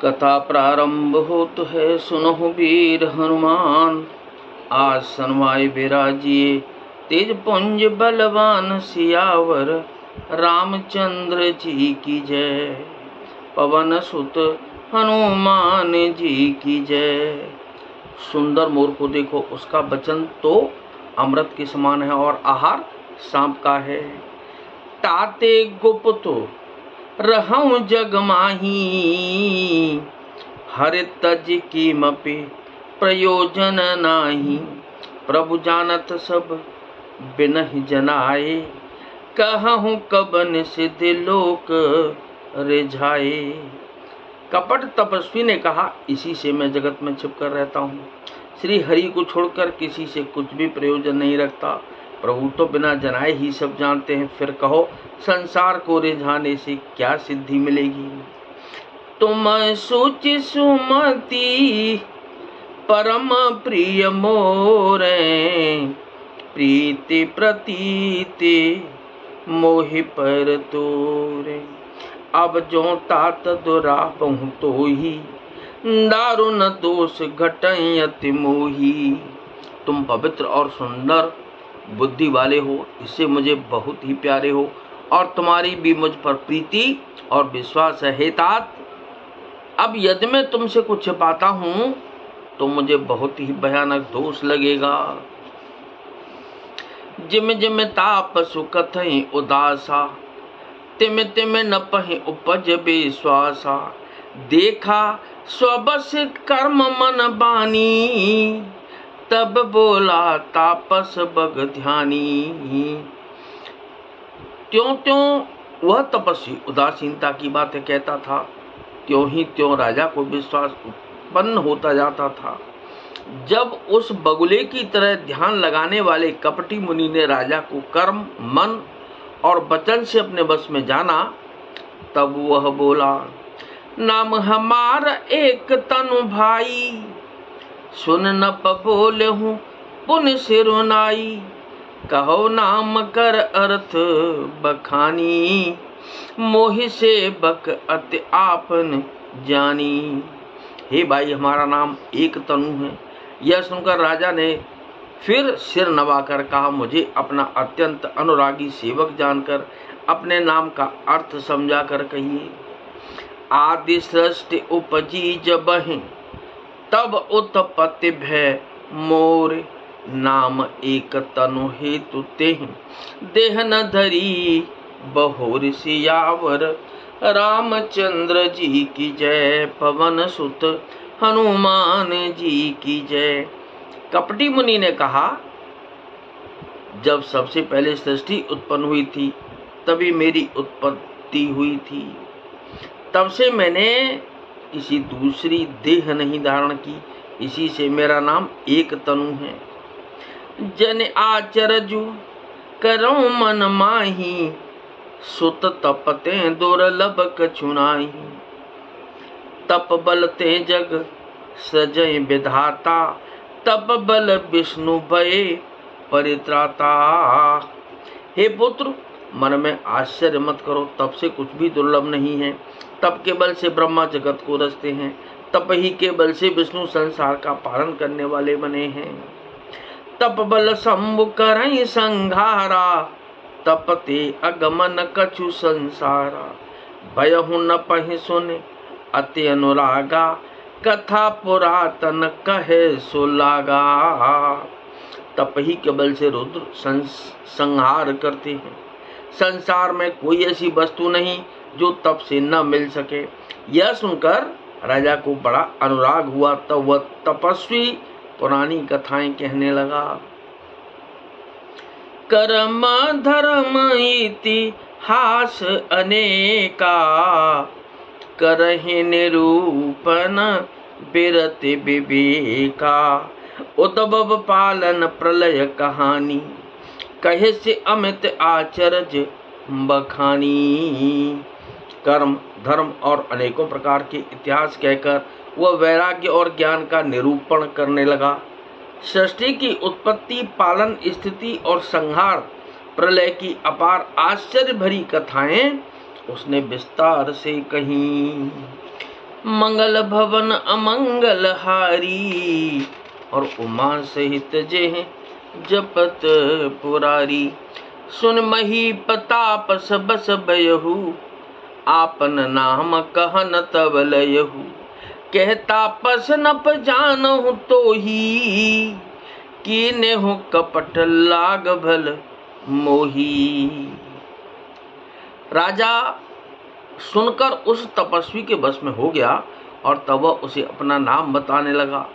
कथा प्रारंभ होत है, सुनहु वीर हनुमान। आज सनवाय विराजिए, तेज पुंज बलवान। सियावर रामचंद्र जी की जय, पवन सुत हनुमान जी की जय। सुंदर मोर को देखो, उसका वचन तो अमृत के समान है और आहार सांप का है। ताते गुप्त रहूं जग माही, हर तज की मपि प्रयोजन नाही। प्रभु जानत सब बिनहि जनाए, कहूँ कबन सिद्ध लोक रिझाए। कपट तपस्वी ने कहा, इसी से मैं जगत में छिपकर रहता हूँ। श्री हरि को छोड़कर किसी से कुछ भी प्रयोजन नहीं रखता। प्रभु तो बिना जनाए ही सब जानते हैं। फिर कहो, संसार को रिझाने से क्या सिद्धि मिलेगी। तुम सुचि सुमति परम प्रिय मोरे, प्रीति प्रतीति मोहि पर तोरे। अब जो तात दुरापहु तो ही, दारुण दोष घटई अति मोही। तुम पवित्र और सुंदर बुद्धि वाले हो, इससे मुझे बहुत ही प्यारे हो, और तुम्हारी भी मुझ पर प्रीति और विश्वास है। हे तात, अब यदि मैं तुमसे कुछ छिपाता हूं तो मुझे बहुत ही भयानक दोष लगेगा। जिम जिम तापसु कथई उदासा, तिम तिम न पहि उपज विश्वासा। देखा स्वबस कर्म मन बानी, तब बोला तापस बग ध्यानी। त्यों त्यों वह तपस्वी उदासीनता की बातें कहता था, त्यों ही त्यों राजा को विश्वास उत्पन्न होता जाता था। जब उस बगुले की तरह ध्यान लगाने वाले कपटी मुनि ने राजा को कर्म, मन और वचन से अपने बस में जाना, तब वह बोला, नाम हमारा एक तनु भाई, सुन न बोले हूँ पुन सिरुनाई। कहो नाम कर अर्थ बखानी, मोहि से बक अति आपन जानी। हे भाई, हमारा नाम एक तनु है। यह सुनकर राजा ने फिर सिर नवाकर कहा, मुझे अपना अत्यंत अनुरागी सेवक जानकर अपने नाम का अर्थ समझा कर कहिए। आदि सृष्टि उपजी जबहि, तब उत्पत्ति भय मोर। नाम एक तनु हेतु तेहि, देह न धरी बहोर। सियावर रामचंद्र जी की जय, पवन सुत हनुमान जी की जय। कपटी मुनि ने कहा, जब सबसे पहले सृष्टि उत्पन्न हुई थी तभी मेरी उत्पत्ति हुई थी। तब से मैंने किसी दूसरी देह नहीं धारण की, इसी से मेरा नाम एक तनु है। जन आचरजु करो मन माही, सुत तपते दुर्लभ कछु नाहि। तप बल ते जग सजय विधाता, तप बल विष्णु भय परित्राता। हे पुत्र, मन में आश्चर्य मत करो, तप से कुछ भी दुर्लभ नहीं है। तप के बल से ब्रह्मा जगत को रचते हैं, तप ही के बल से विष्णु संसार का पालन करने वाले बने हैं। तप बल शंभु करहि संघारा, तपते अगमन कछु संसारा। भयहु न पहि सुन अति अनुरागा, कथा पुरातन कहे सो लागा। तप ही के बल से रुद्र संहार करते हैं। संसार में कोई ऐसी वस्तु नहीं जो तप से न मिल सके। यह सुनकर राजा को बड़ा अनुराग हुआ, तब वह तपस्वी पुरानी कथाएं कहने लगा। कर्म धर्म इतिहास अनेका, करहि निरूपण बिरति विवेका। उद्भव पालन प्रलय कहानी, कहे से अमित आचरज बखानी। कर्म, धर्म और अनेकों प्रकार के इतिहास कहकर वह वैराग्य और ज्ञान का निरूपण करने लगा। सृष्टि की उत्पत्ति, पालन, स्थिति और संहार, प्रलय की अपार आश्चर्य भरी कथाएं उसने विस्तार से कही। मंगल भवन अमंगल हारी। और उमा सहित जे जपत पुरारी। सुन मही प्रताप सब सब यहू, आपन नाम कहन तब लयहू। कहता पस नप जानहु तो ही, कीने हो कपट लाग भल मोही। राजा सुनकर उस तपस्वी के बस में हो गया और तब वह उसे अपना नाम बताने लगा।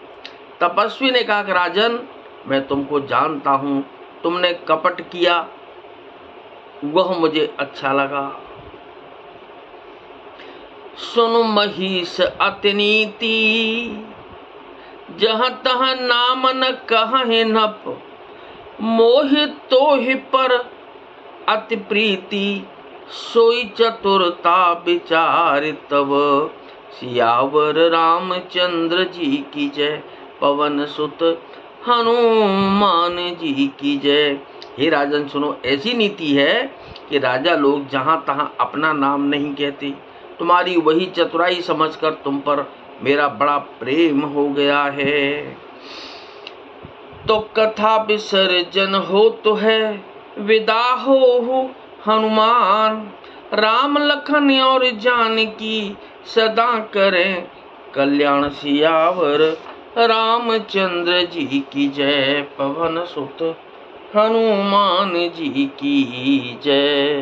तपस्वी ने कहा कि राजन, मैं तुमको जानता हूं, तुमने कपट किया, वह मुझे अच्छा लगा। सुनु महिष अतिनीति, जहाँ तहाँ नाम न कहे नप। मोहित तोहि पर अति प्रीति, सोई चतुरता विचार तब। सियावर रामचंद्र जी की जय, पवन सुत हनुमान जी की जय। हे राजन सुनो, ऐसी नीति है कि राजा लोग जहाँ तहाँ अपना नाम नहीं कहते। तुम्हारी वही चतुराई समझकर तुम पर मेरा बड़ा प्रेम हो गया है। तो कथा विसर्जन हो तो है, विदा हो हनुमान। राम लखन और जानकी सदा करें कल्याण। सियावर रामचंद्र जी की जय, पवन सुत हनुमान जी की जय।